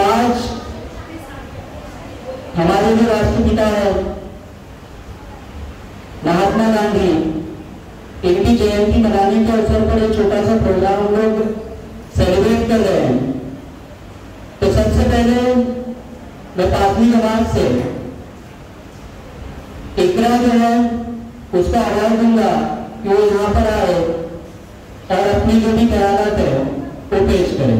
आज हमारे जो राष्ट्रपिता है महात्मा गांधी, इनकी जयंती मनाने के अवसर पर एक छोटा सा प्रोग्राम हम लोग सेलिब्रेट कर रहे हैं। तो सबसे पहले मैं 5वीं जमात से इकरा जो है उसका आवाज दूंगा कि वो यहाँ पर आए और अपनी जो भी ख्यालात है वो पेश करें।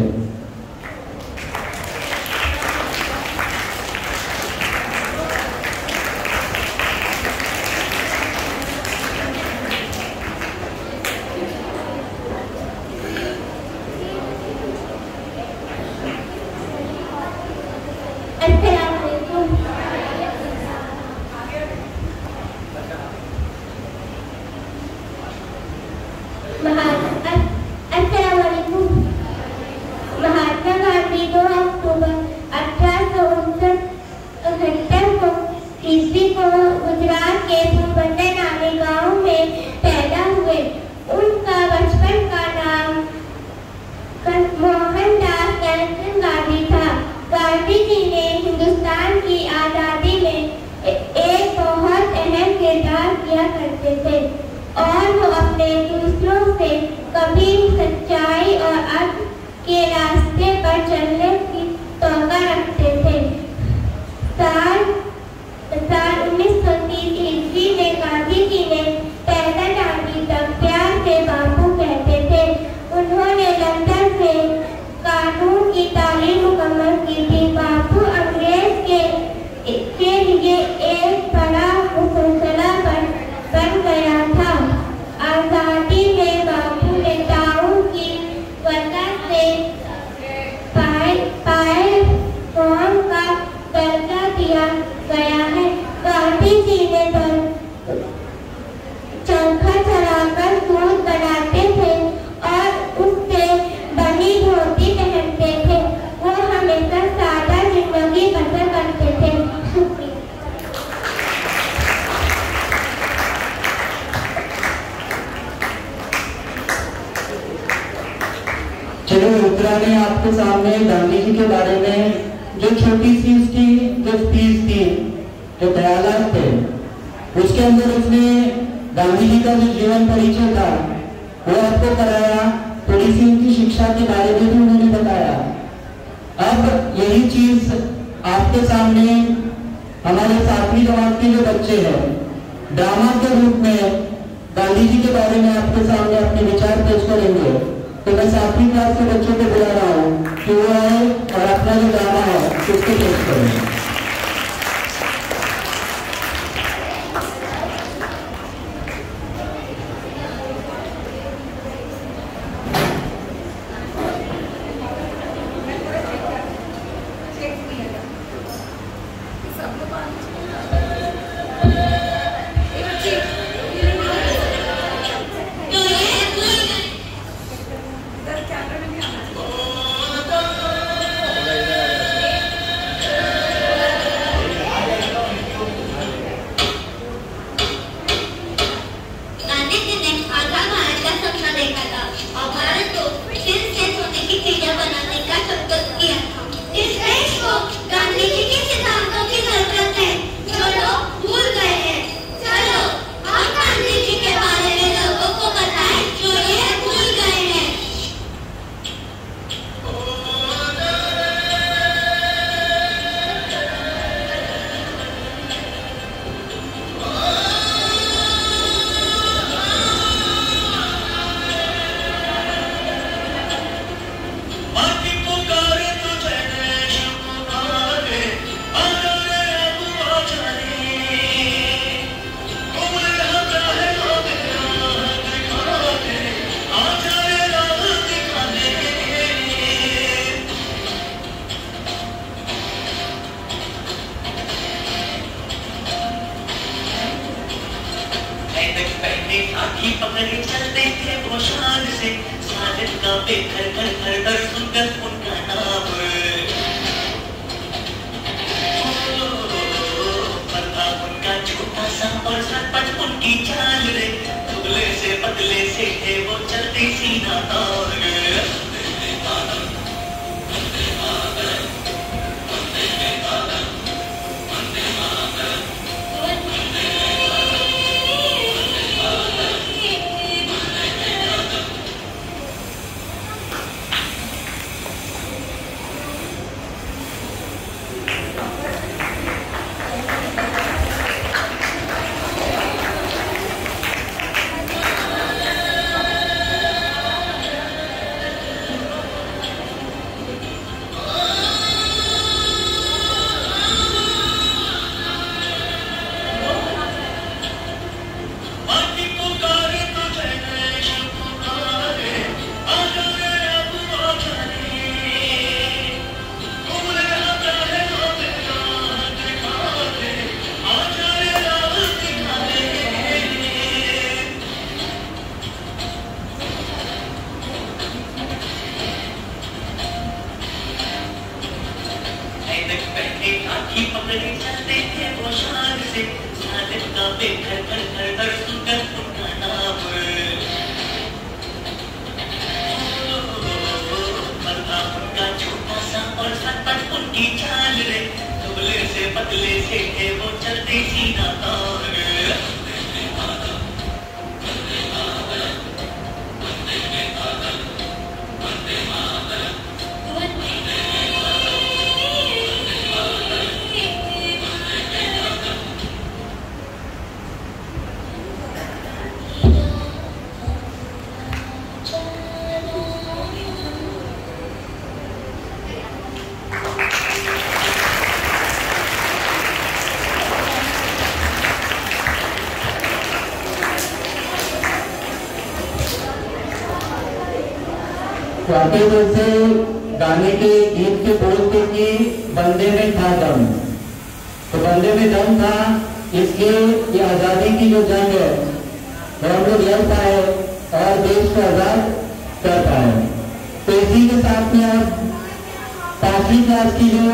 आपके सामने गांधी जी के बारे में जो छोटी सी उसकी जो स्पीच थी, जो ख्यालात थे, उसके अंदर उसने गांधी जी का जो जीवन परिचय था वो आपको कराया, थोड़ी सी उनकी शिक्षा के बारे में भी उन्होंने बताया। अब यही चीज आपके सामने हमारे 7वीं जमात के जो बच्चे हैं ड्रामा के रूप में गांधी जी के बारे में आपके सामने अपने विचार पेश करेंगे। तो मैं 7वीं क्लास के बच्चों को बुला रहा हूँ कि वो आए और अपना जो ड्रामा है उसको पेश करें। राखी पकड़े चलते थे वो शान से, सालिम का बेघर घर घर घर सुनकर उनका नाम। मरना उनका छोटा सा और सतत उनकी चाल रे, दुबले से पतले से थे वो चलते सीधा तार। वाकई जैसे गाने के गीत के बोल थे कि बंदे में था दम, तो बंदे में दम था, इसलिए ये आजादी की जो जंग है वो हम लोग लड़ पाए और देश को आजाद कर पाए। तो इसी के साथ में अब 5वीं क्लास की जो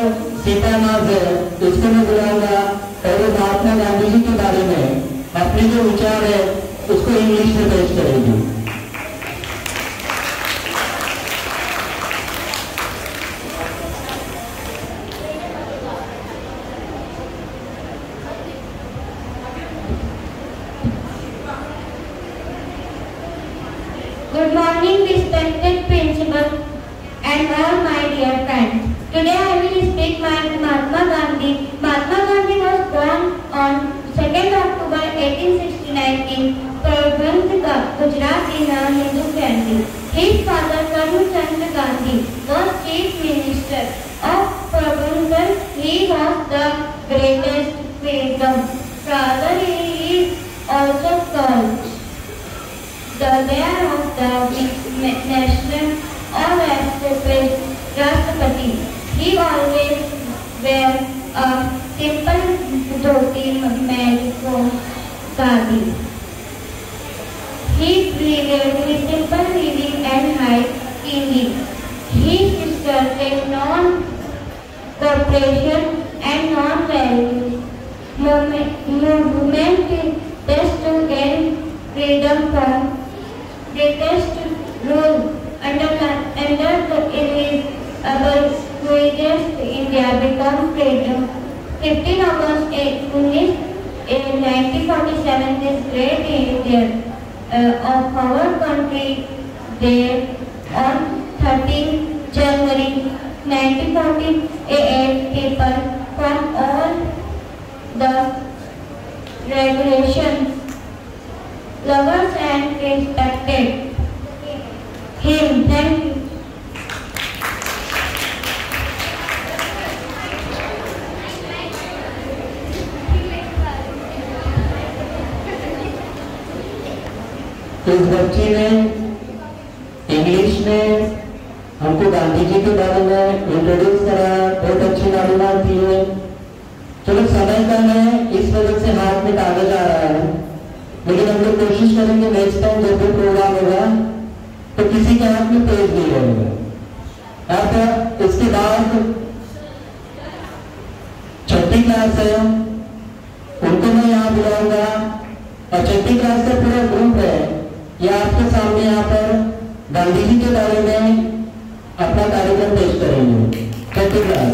सीता नाज है उसको मैं बुलाऊंगा और वो महात्मा गांधी जी के बारे में अपने जो विचार है उसको इंग्लिश में पेश करेगी। Good morning, respected principal and all my dear friends. Today I will speak my Mahatma Gandhi. Mahatma Gandhi was born on 2nd October 1869 in Porbandar, Gujarat in a Hindu family. His father Karmchand Gandhi was chief minister of Porbandar. He was the greatest freedom. Father is also called the bear of the national or Rashtrapati. He always wear a simple dhoti made from khadi. He lived with simple living and high keenly. He started non-cooperation and non-violence movement just to gain freedom from British rule. Under his India became freedom. 15 August 1947 is great day of our country. There on 13 January 1948, people from all the regulations, lovers and respected him. Thank you. इस बच्ची ने English में हमको गांधी जी के बारे में introduce करा, बहुत अच्छी मालूमात दी है। चलो समय कम है, इस वजह से हाथ में कागज आ रहा है, लेकिन हम लोग कोशिश करेंगे नेक्स्ट टाइम जब भी प्रोग्राम होगा तो किसी के हाथ में पेज नहीं रहेगा। अब इसके बाद 6ठी क्लास है, उनको मैं यहाँ बुलाऊंगा और 6ठी क्लास का पूरा ग्रुप है, ये आपके सामने यहाँ पर गांधी जी के बारे में अपना कार्यक्रम पेश करेंगे। 6ठी क्लास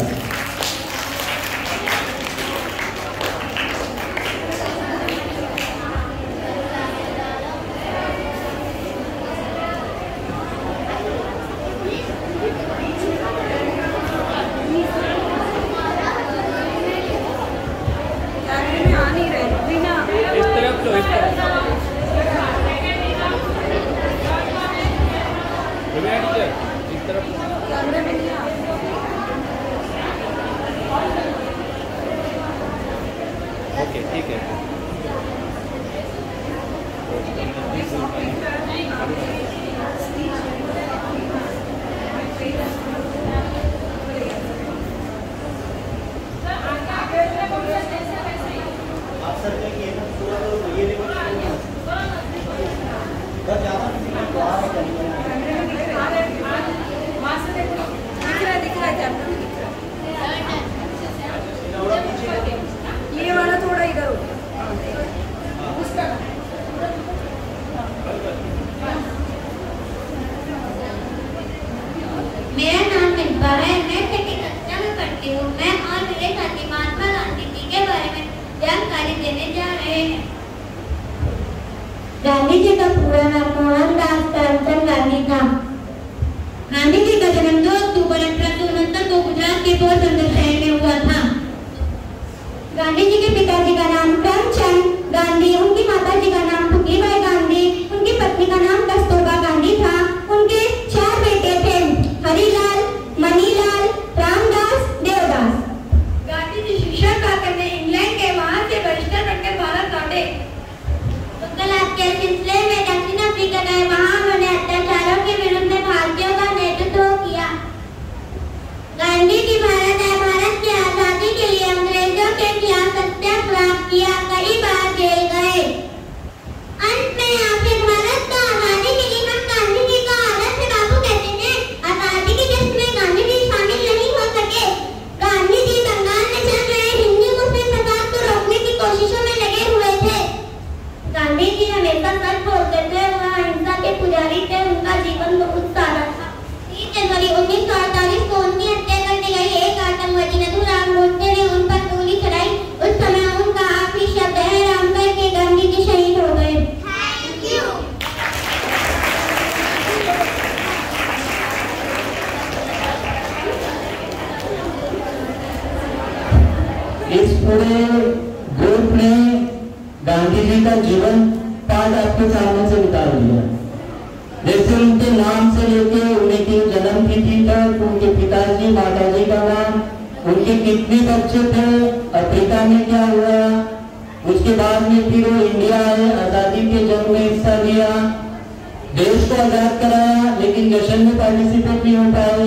1400 में हुआ था। गांधी जी के पिताजी का नाम करमचंद गांधी, उनकी माता जी का नाम पुतलीबाई गांधी, उनकी पत्नी का नाम कस्तूरबा गांधी था। उनके 4 बेटे थे, हरिलाल, मनीलाल, रामदास, देवदास। गांधी जी शिक्षा प्राप्त करने इंग्लैंड के, वहां से बैरिस्टर बनकर भारत लौटे। वकालत के सिलसिले में दक्षिण अफ्रीका गए, वहां उन्होंने अत्याचारों के विरुद्ध भारतीयों का नेतृत्व किया। गांधी जी भारत की आजादी के लिए अंग्रेजों के खिलाफ सत्याग्रह किया, कई बार जेल गए। अंत में आखिर भारत को आजादी मिली। हम गांधी जी को आदर्श बाबू कहते हैं। आजादी के जश्न में गांधी जी शामिल नहीं हो सके। गांधी जी बंगाल में चल रहे हिंदू मुस्लिम फसाद को रोकने की कोशिशों में लगे हुए थे। गांधी जी हमेशा सच बोलते थे, वह अहिंसा के पुजारी थे। उनका जीवन बहुत सादा था। 30 जनवरी 1948 को उनकी हत्या कर दी गई। एक आतंकवादी नथुराम गोडसे ने उन पर गोली चलाई। उस समय उनका आखिरी शब्द है राम करके गांधी जी शहीद हो गए। Thank you. इस पूरे ग्रुप ने गांधी जी का जीवन पाठ आपके सामने से निकाल दिया। जैसे उनके नाम से लेके उनकी जन्म तिथि तक, उनके पिताजी माताजी का नाम, उनके कितने बच्चे थे, अफ्रीका में क्या हुआ, उसके बाद में फिर वो इंडिया आए, आजादी के जंग में हिस्सा लिया, देश को आजाद कराया, लेकिन जश्न में पार्टिसिपेट नहीं हो पाए।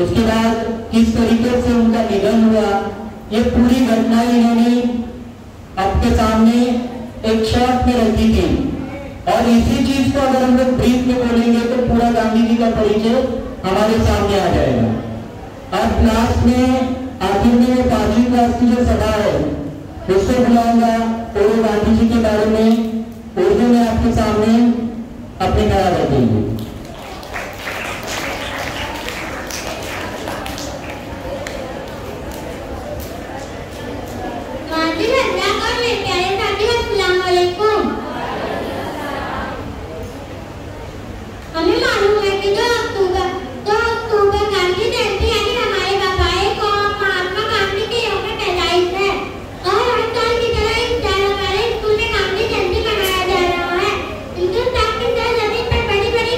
उसके बाद किस तरीके से उनका निधन हुआ, ये पूरी घटना इन्होंने आपके सामने एक शॉर्ट में रखी थी। और इसी चीज को अगर हम लोग ब्रीफ में बोलेंगे तो पूरा गांधी जी का परिचय हमारे सामने आ जाएगा। अब क्लास में आखिर में वो 5वीं क्लास की जो सभा है उसको बुलाऊंगा और गांधी जी के बारे में उर्दू में आपके सामने अपने ख्याल रखेंगे। हमें मालूम है कि 2 अक्टूबर गांधी जयंती यानी हमारे बाबाए को महात्मा गांधी के योग में पैदाइश है। और हर साल की तरह इस साल हमारे स्कूल में गांधी जयंती मनाया जा रहा है। हिंदुस्तान की सरजमीन पर बड़ी बड़ी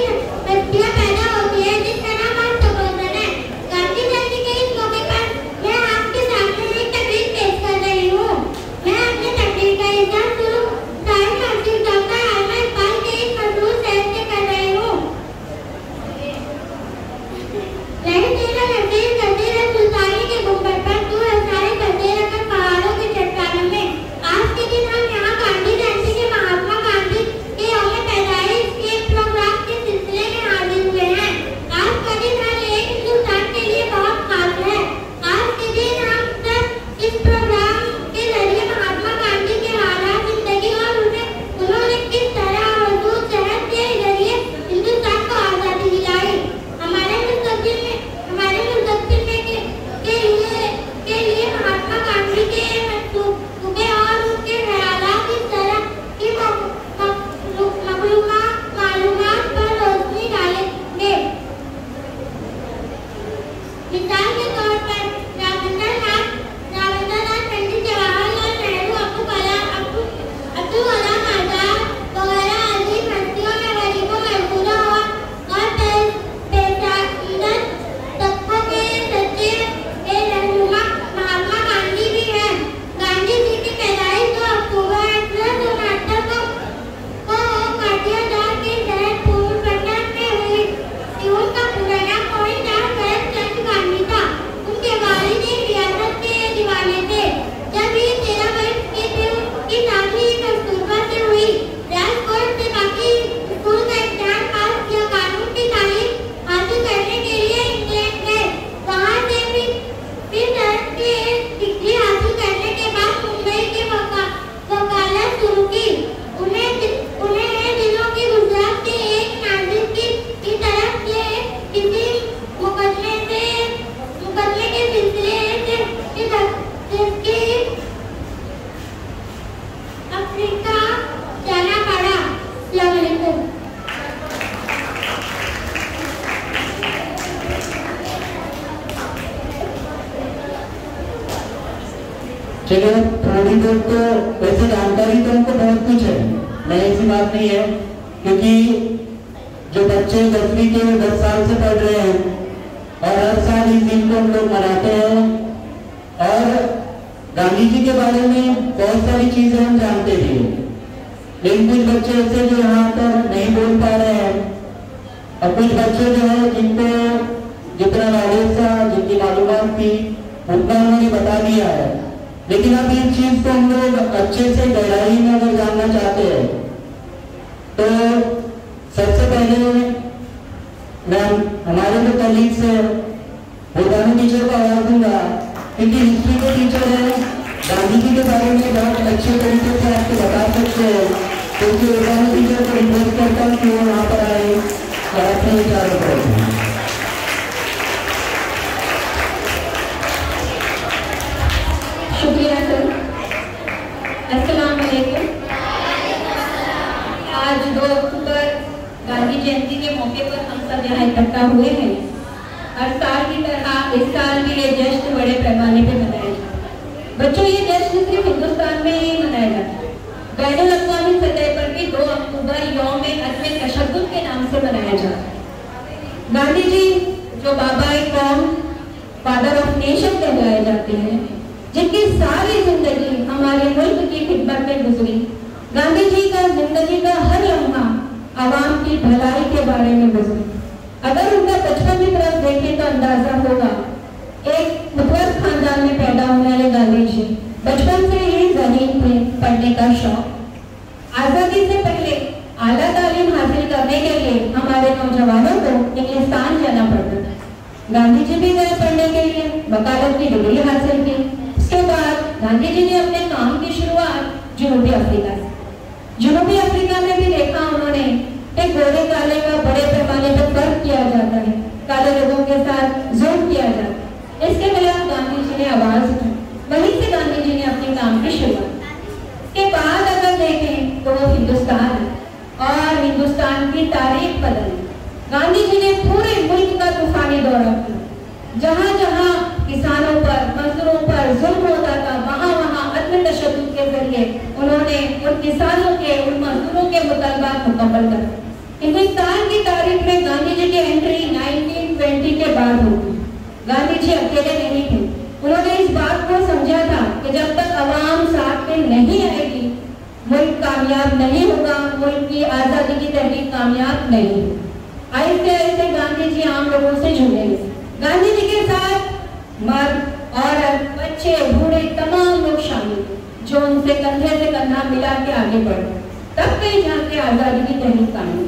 चलिए थोड़ी बहुत तो वैसे जानकारी तो हमको बहुत कुछ है, नहीं ऐसी बात नहीं है, क्योंकि जो बच्चे 10वीं के 10 साल से पढ़ रहे हैं और हर साल इस दिन को हम लोग मनाते हैं और गांधी जी के बारे में बहुत सारी चीजें हम जानते भी हैं, लेकिन कुछ बच्चे ऐसे जो यहाँ पर नहीं बोल पा रहे हैं और कुछ बच्चे जो है जिनको जितना नॉलेज था, जितनी मालूमात थी उतना उन्होंने बता दिया है, लेकिन अब इस चीज को हम लोग अच्छे से गहराई में अगर जानना चाहते हैं तो सबसे पहले मैं हमारे जो कलीग से बुलगानी टीचर को आवाज दूंगा, क्योंकि हिस्ट्री के टीचर है, गांधी जी के बारे में बहुत अच्छे तरीके से आपको बता सकते हैं, क्योंकि बुलगानी टीचर को रिक्वेस्ट करता हूँ कि वो यहाँ पर आए और अपने विचारों को रखें। शुक्रिया सर। अस्सलाम वालेकुम। आज 2 अक्टूबर गांधी जयंती के मौके पर हम सब यहाँ इकट्ठा हुए हैं। हर साल की तरह इस साल भी ये जश्न बड़े पैमाने पर मनाया जाता है। बच्चों, ये जश्न सिर्फ हिंदुस्तान में ही मनाया जाता है, बैनुल अक़वामी सतह पर भी 2 अक्टूबर यौम अदम तशद्दुद के नाम से मनाया जाता है। गांधी जी जो बाबा-ए-कौम, फादर ऑफ नेशन कहलाए जाते हैं, जिनकी सारी जिंदगी हमारे मुल्क की खिदमत में गुजरी, गांधी जी का जिंदगी का हर लम्हा आवाम की भलाई के बारे में गुजरी। अगर उनका बचपन की तरफ देखें तो अंदाजा होगा, एक मुतवस्त खानदान में पैदा होने वाले गांधी जी बचपन से ही ज़हीन थे, पढ़ने का शौक। आज़ादी से पहले आला तालीम हासिल करने के लिए हमारे नौजवानों को इंग्लिस्तान जाना पड़ता था। गांधी जी भी गए पढ़ने के लिए, वकालत की डिग्री हासिल की। उसके बाद गांधी जी ने अपने काम की शुरुआत जनूबी अफ्रीका से। जनूबी अफ्रीका में भी देखा उन्होंने कि गोरे काले का बड़े पैमाने पर फर्क किया जाता है, काले लोगों के साथ जुल्म किया जाता है। इसके खिलाफ गांधी जी ने आवाज उठाई, वहीं से गांधी जी ने अपने काम की शुरुआत। के बाद अगर देखें तो वो हिंदुस्तान है और हिंदुस्तान की तारीख बदली। गांधी जी ने पूरे मुल्क का तूफानी दौरा किया, जहाँ जहाँ किसानों पर, मजदूरों पर जुल्म होता था, वहाँ वहाँ अदम तशद्दुद के जरिए उन्होंने उन किसानों के, उन मजदूरों के मुतालबात मुकम्मल कर। हिंदुस्तान की तारीख में गांधी जी की एंट्री 1920 के बाद होगी। गांधी जी अकेले नहीं थे, उन्होंने इस बात को समझा था कि जब तक अवाम साथ में नहीं आएगी मुल्क कामयाब नहीं होगा, मुल्क की आज़ादी की तहरीक कामयाब नहीं होगी। आहिस्ते आहिस्ते गांधी जी आम लोगों से जुड़े। गांधी जी के साथ मर्द, औरत, बच्चे, बूढ़े तमाम लोग शामिल जो उनसे कंधे से कंधा मिला के आगे बढ़े, तब कहीं जाके आज़ादी की तहरीक कायम।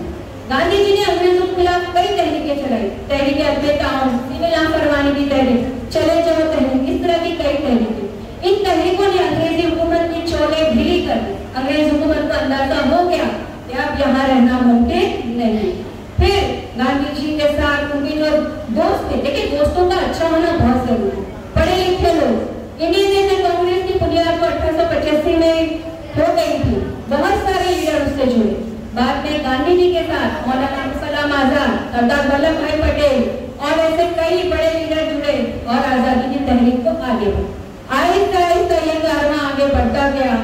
गांधी जी ने अंग्रेजों के खिलाफ कई तहरीकें चलाई, तहरीक अदम, सिविल लाफरमानी की तहरीक, चले जाओ तहरीक, इस तरह की कई तहरीकें। इन तहरीकों ने अंग्रेजी हुकूमत की चोले ढीली कर दी। अंग्रेज हुकूमत को अंदाजा हो गया कि अब यहाँ रहना मुमकिन नहीं। फिर गांधी जी के साथ उनके जो दोस्त थे, देखिए दोस्तों का अच्छा होना बहुत जरूरी है, पढ़े लिखे लोग। इंडियन नेशनल कांग्रेस की बुनियाद को 1885 में हो गई थी, बहुत सारे लीडर उससे जुड़े। बाद में गांधी जी के साथ मौलाना कलाम आजाद, सरदार वल्लभ भाई पटेल और ऐसे कई बड़े लीडर जुड़े और आजादी की तहरीक को आगे बढ़ा। आहिस्ता आहिस्ता ये कारवां आगे बढ़ता गया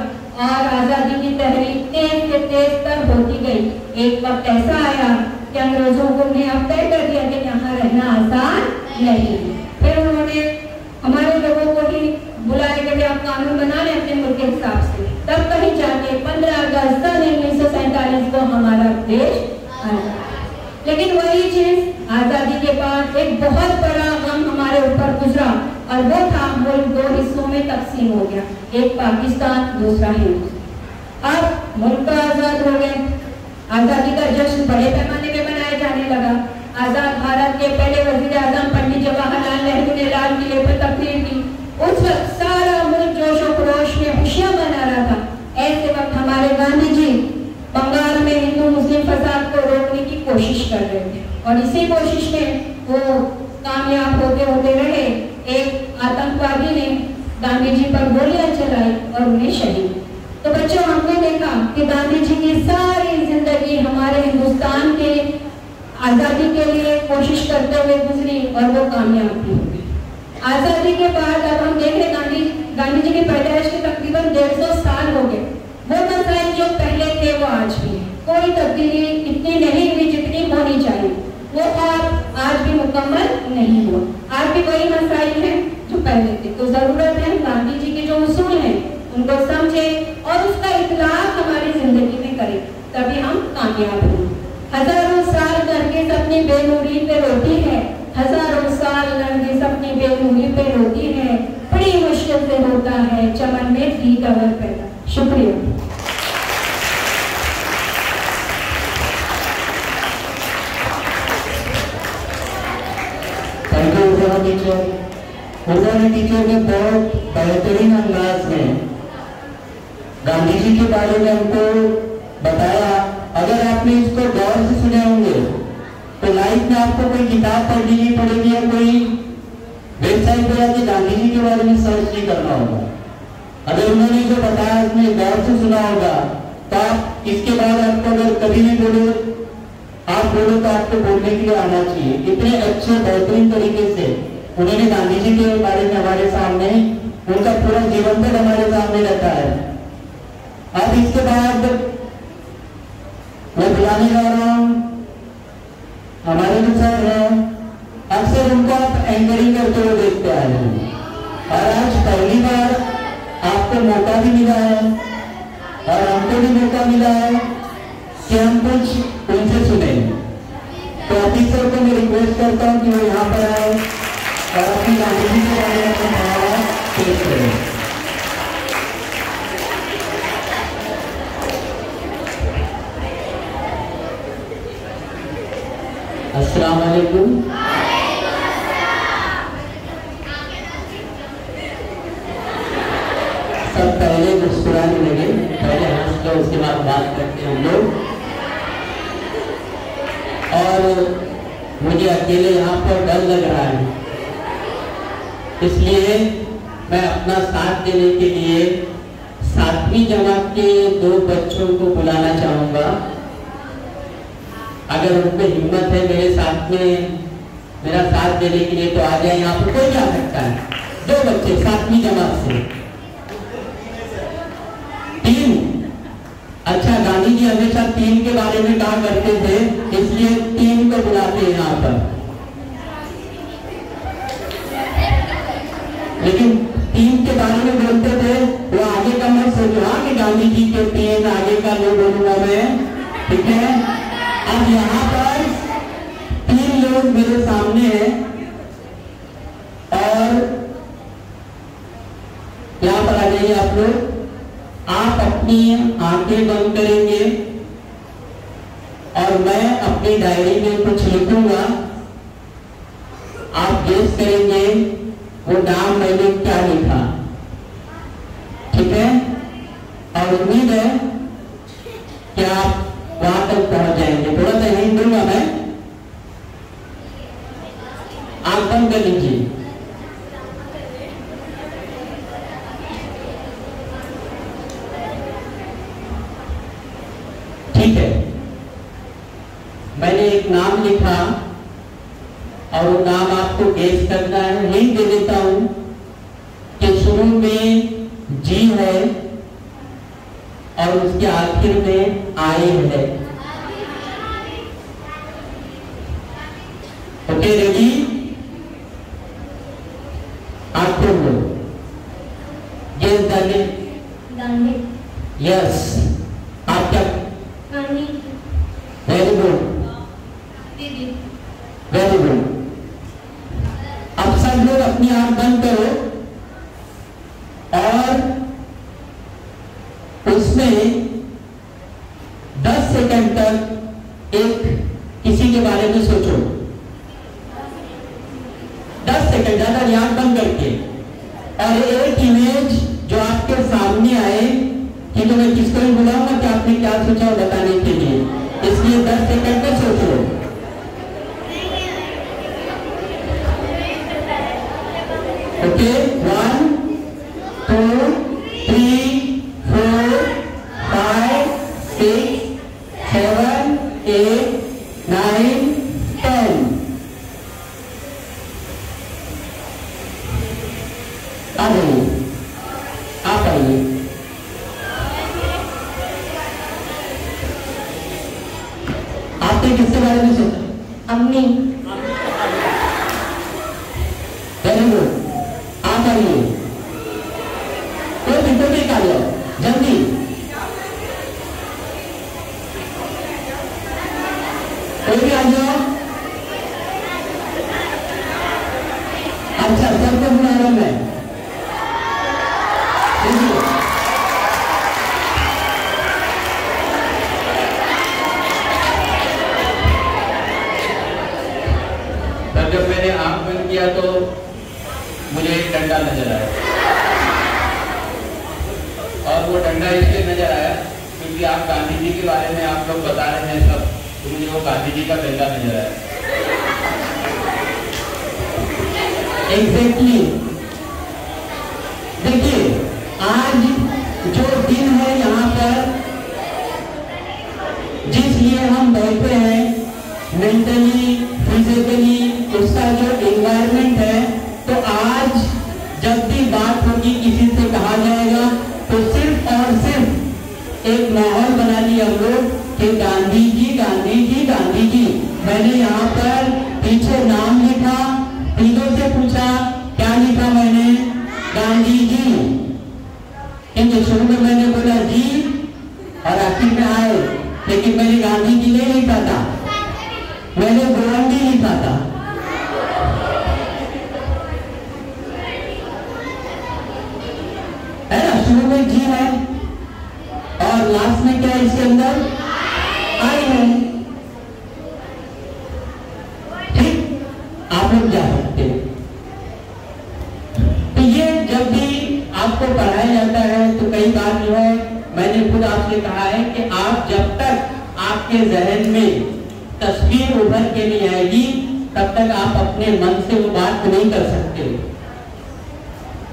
और आजादी की तहरीक तेज से तेज तर होती गई। एक वक्त ऐसा आया कि अंग्रेजों को ने अब तय कर दिया कि यहाँ रहना आसान नहीं। फिर उन्होंने हमारे लोगों को ही बुलाया कि आप कानून बना लें अपने मुल्क के हिसाब से। तब कहीं जाके 15 अगस्त 1947 को हमारा देश आया। लेकिन वही चीज आजादी के बाद एक बहुत बड़ा गम हमारे ऊपर गुजरा और वो था मुल्क 2 हिस्सों में तकसीम हो गया, एक पाकिस्तान, दूसरा हिंदुस्तान। अब मुल्क आजाद हो गए, आजादी का जश्न बड़े पैमाने पे मनाया जाने लगा। आजाद भारत के पहले वजीर आजम पंडित जवाहरलाल नेहरू ने लाल किले पर तकरीर की। उस वक्त सारा मुल्क जोश और खरोश में खुशियां मना रहा था। ऐसे वक्त हमारे गांधी जी बंगाल में हिंदू मुस्लिम फसाद को रोकने की कोशिश कर रहे थे और इसी कोशिश में वो कामयाब होते होते रहे। एक आतंकवादी ने गांधी जी पर गोलियां चलाई और उन्हें शहीद। तो बच्चों, हमने देखा कि गांधी जी की सारी जिंदगी हमारे हिंदुस्तान के आजादी के लिए कोशिश करते हुए गुजरी और वो कामयाब भी हुई। आजादी के बाद अब हम देख रहे गांधी जी की पैदाइश के तकरीबन 150 साल हो गए। वो मसाइल जो पहले थे वो आज भी है, कोई तब्दीली इतनी नहीं हुई जितनी होनी चाहिए, वो आज भी मुकम्मल नहीं हुआ। आज भी वही मसाइल हैं जो पहले थे। तो जरूरत है गांधी जी के जो उसूल हैं उनको समझे और उसका इतलाक हमारी जिंदगी में करें, तभी हम कामयाब होंगे। हजारों साल नरगिस अपनी बेनूरी पे रोती है, हजारों साल नरगिस अपनी बेनूरी पे रोती है, बड़ी मुश्किल से होता है चमन में दीगर पैदा। शुक्रिया। टीचर ने बहुत बेहतरीन अंदाज में गांधी जी के बारे में हमको बताया। अगर आपने इसको गौर से सुने होंगे तो लाइफ में आपको कोई किताब पढ़नी नहीं पड़ेगी या कोई वेबसाइट पर जाके गांधी जी के बारे में सर्च नहीं करना होगा। अगर उन्होंने जो बताया उसमें गौर से सुना होगा तो आप इसके बाद आपको अगर कभी भी बोलो आप बोलो तो आपको बोलने के लिए आना चाहिए। इतने अच्छे बेहतरीन तरीके से उन्होंने गांधी जी के बारे में हमारे सामने उनका पूरा जीवन तक हमारे सामने रखा है। अब इसके बाद मैं बुलाने जा रहा हूं हमारे जो सर हैं, अक्सर उनको आप एंकरिंग करते हुए देखते आए हैं और आज पहली बार आपको मौका भी मिला है और हमको भी मौका मिला है कि हम कुछ उनसे सुने। तो ऑफिसर को मैं रिक्वेस्ट करता हूं कि वो यहाँ पर आए और अपनी गांधी जी के बारे में अपना भाव पेश करें। अस्सलाम वालेकुम। सब पहले मुस्कुराने लगे, पहले हंस लो उसके बाद बात करते हैं हम लोग। और मुझे अकेले यहाँ पर डर लग रहा है, इसलिए मैं अपना साथ देने के लिए 7वीं जमात के 2 बच्चों को बुलाना चाहूंगा। अगर उनमें हिम्मत है मेरे साथ में मेरा साथ देने के लिए तो आ जाए। यहाँ पर कोई आ सकता है। 2 बच्चे 7वीं जमात से। 3। अच्छा, गांधी जी हमेशा 3 के बारे में कहा करते थे, इसलिए 3 को बुलाते हैं यहाँ पर। लेकिन 3 के बारे में बोलते थे वो आगे का मैं सोचू कि गांधी जी के 3 आगे का लोग बोलूंगा मैं, ठीक है। अब यहाँ पर 3 लोग मेरे सामने हैं और यहाँ पर आ जाइए आप लोग। आप अपनी आंखें बंद करेंगे और मैं अपनी डायरी में कुछ लिखूंगा। आप गेस करेंगे वो नाम मैंने क्या लिखा, ठीक है। और उम्मीद है कि आप वहां तक पहुंच जाएंगे। थोड़ा सा हिंट दूंगा मैं, आंख बंद कर लीजिए। ठीक है, मैंने एक नाम लिखा और वो नाम आपको गेस करना है। हिंट दे देता हूं कि शुरू में जी है और उसके आखिर में आए है। Okay, ready? आप खोल लो। यस गांधी। यस, आप क्या? Very good, very good. अब सब लोग अपनी आंख बंद करो और उसमें 10 सेकंड तक एक किसी के बारे में सोचो। 10 सेकंड, ज्यादा नहीं, आंख बंद करके। और एक इमेज जो आपके सामने आए कि तो मैं किसको भी बुलाऊंगा कि आपने क्या सोचा बताने के लिए, इसलिए 10 सेकंड में सोचो। ओके, 1 2 3 4 5 6 7 8 9 10। आ जाइए, आप आइए। आपने किसके बारे में सोचा? अम्मी। वेरी गुड, आप आइए। कोई भी निकाल लो जल्दी। कोई भी आ जाओ। अच्छा, सबको बुला रहा मैं। तब जब मैंने आंख बंद किया तो मुझे एक डंडा नजर आया, और वो डंडा इसलिए नजर आया क्योंकि आप गांधी जी के बारे में आप लोग बता रहे हैं सब, तो मुझे वो गांधी जी का डंडा नजर आया। एग्जैक्टली। देखिए, आज जो दिन है यहाँ पर, जिसलिए हम बैठे हैं, मेंटली फिजिकली उसका जो एनवायरनमेंट है, तो आज जब भी बात होगी किसी से कहा जाएगा तो सिर्फ और सिर्फ एक माहौल बना लिया हम लोग कि गांधी जी गांधी जी गांधी जी। मैंने यहाँ पर पीछे नाम लिखा, तीनों से पूछा क्या लिखा मैंने? गांधी जी। क्योंकि शुरू में मैंने बोला जी और आखिर में आए, लेकिन मैंने गांधी जी नहीं लिखा था, मैंने गांधी लिखा था। है ना, शुरू में जी है और लास्ट में क्या है इसके अंदर? आई है। ठीक, आप लोग जा सकते हैं। तो ये जब भी आपको पढ़ाया जाता है तो कई बार जो है, मैंने खुद आपसे कहा है कि आप जब तक आपके जहन में तस्वीर उभर के नहीं आएगी तब तक आप अपने मन से वो बात नहीं कर सकते।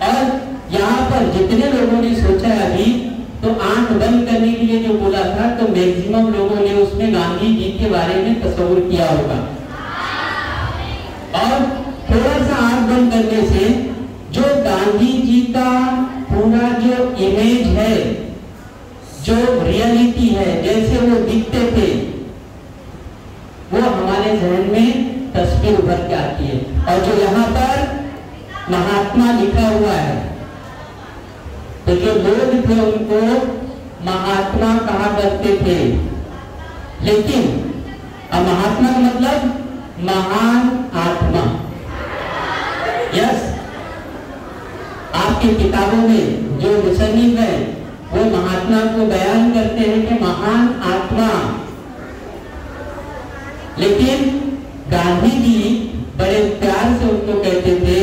और यहाँ पर जितने लोगों ने सोचा है अभी, तो आंख बंद करने के लिए जो बोला था, तो मैक्सिमम लोगों ने उसमें गांधी जी के बारे में तस्वीर किया होगा। और थोड़ा सा आंख बंद करने से जो गांधी जी का पूरा जो इमेज है, जो रियलिटी है, जैसे वो दिखते थे, वो हमारे जहन में तस्वीर उभर के आती है। और जो यहाँ पर महात्मा लिखा हुआ है, तो जो लोग थे उनको महात्मा कहा करते थे, लेकिन अब महात्मा का मतलब महान आत्मा। यस, आपकी किताबों में जो मुसन्निफ है वो महात्मा को बयान करते हैं कि महान आत्मा, लेकिन गांधी जी बड़े प्यार से उनको कहते थे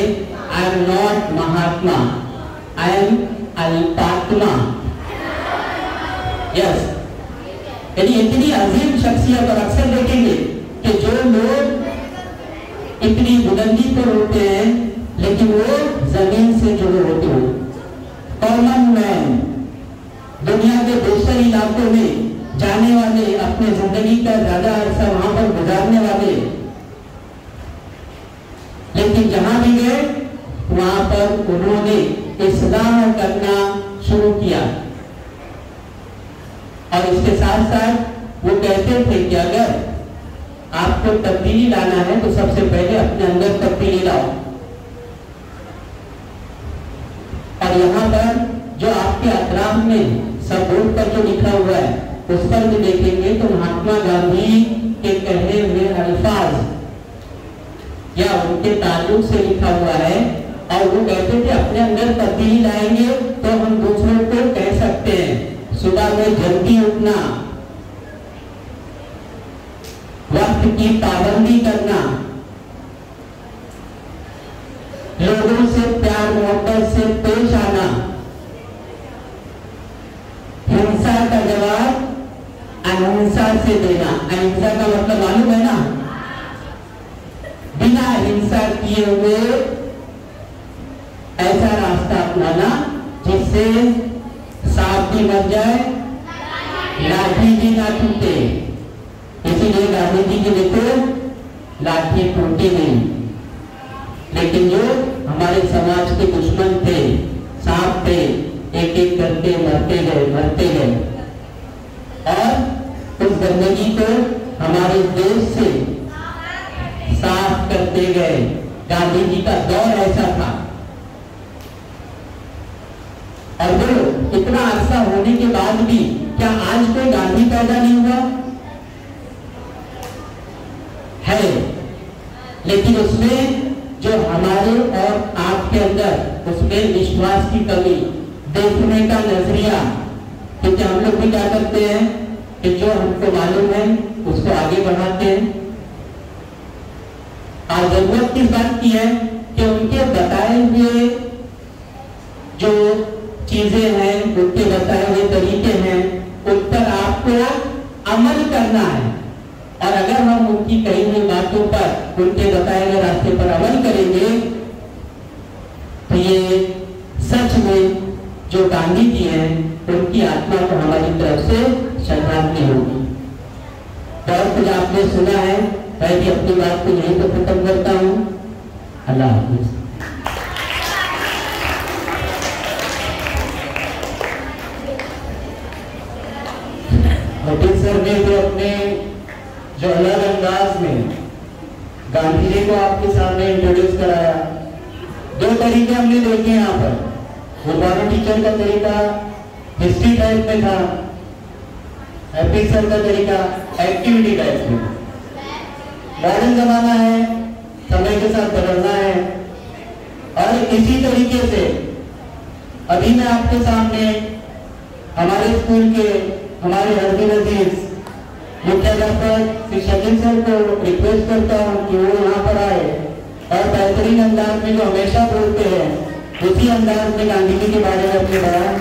I am not Mahatma, I am अल्पात्मा। यस, यानी इतनी अजीम शख्सियत। और अक्सर देखेंगे कि जो लोग इतनी बुलंदी पर होते हैं लेकिन वो जमीन से जुड़े होते हो, कॉमन मैन, दुनिया के दूसरे इलाकों में जाने वाले, अपने जिंदगी का ज्यादा अरसा वहां पर गुजारने वाले, लेकिन जहां भी गए वहां पर उन्होंने इस्लाम करना शुरू किया। और इसके साथ साथ वो कहते थे कि अगर आपको तब्दीली लाना है तो सबसे पहले अपने अंदर तब्दीली लाओ। और यहाँ पर जो आपके अतराफ में सब बोर्ड पर जो लिखा हुआ है उस पर भी देखेंगे तो महात्मा गांधी के कहे हुए अल्फाज या उनके ताल्लुक से लिखा हुआ है। और वो कहते थे अपने अंदर तब्दीली लाएंगे तो हम दूसरों को कह सकते हैं सुबह में जल्दी उठना, वक्त की पाबंदी करना, लोगों से प्यार मोहब्बत से पेश आना, हिंसा का जवाब अहिंसा से देना। अहिंसा का मतलब मालूम है ना, बिना हिंसा किए हुए ऐसा रास्ता अपनाना जिससे सांप भी मर जाए, लाठी भी ना टूटे। इसीलिए गांधी जी के देखो लाठी टूटी नहीं, लेकिन जो हमारे समाज के दुश्मन थे सांप थे, एक एक करके मरते गए और उस गंदगी को हमारे देश से साफ करते गए। गांधी जी का दौर ऐसा था। और वो इतना अरसा होने के बाद भी क्या आज कोई गांधी पैदा नहीं हुआ है? लेकिन उसमें जो हमारे और आपके अंदर उसमें विश्वास की कमी, देखने का नजरिया, क्योंकि हम लोग भी क्या करते हैं कि जो हमको मालूम है उसको आगे बढ़ाते हैं। आज जरूरत किस बात की है कि उनके बताए हुए जो चीजें हैं, उनके बताए हुए तरीके हैं, उन पर आपको अमल करना है। और अगर हम उनकी कही हुई बातों पर, उनके बताए हुए रास्ते पर अमल करेंगे तो ये सच में जो गांधी जी हैं उनकी आत्मा को हमारी तरफ से श्रद्धांजलि होगी। बहुत कुछ आपने सुना है, मैं भी अपनी बात को यहीं पर खत्म करता हूँ। अल्लाह हाफिज। मोदी सर ने जो अपने जो अलग अंदाज में गांधी जी को आपके सामने इंट्रोड्यूस कराया, दो तरीके हमने देखे यहाँ पर। गुरबानी टीचर का तरीका हिस्ट्री टाइप में था, हैप्पी सर का तरीका एक्टिविटी टाइप में। मॉडर्न जमाना है, समय के साथ बदलना है, और इसी तरीके से अभी मैं आपके सामने हमारे स्कूल के हमारे हरदीन अजीज मुख्याध्यापक श्री शकील सर को रिक्वेस्ट करता हूँ कि वो यहाँ पर आए और बेहतरीन अंदाज में जो हमेशा बोलते हैं उसी अंदाज में गांधी जी के बारे में अपने बयान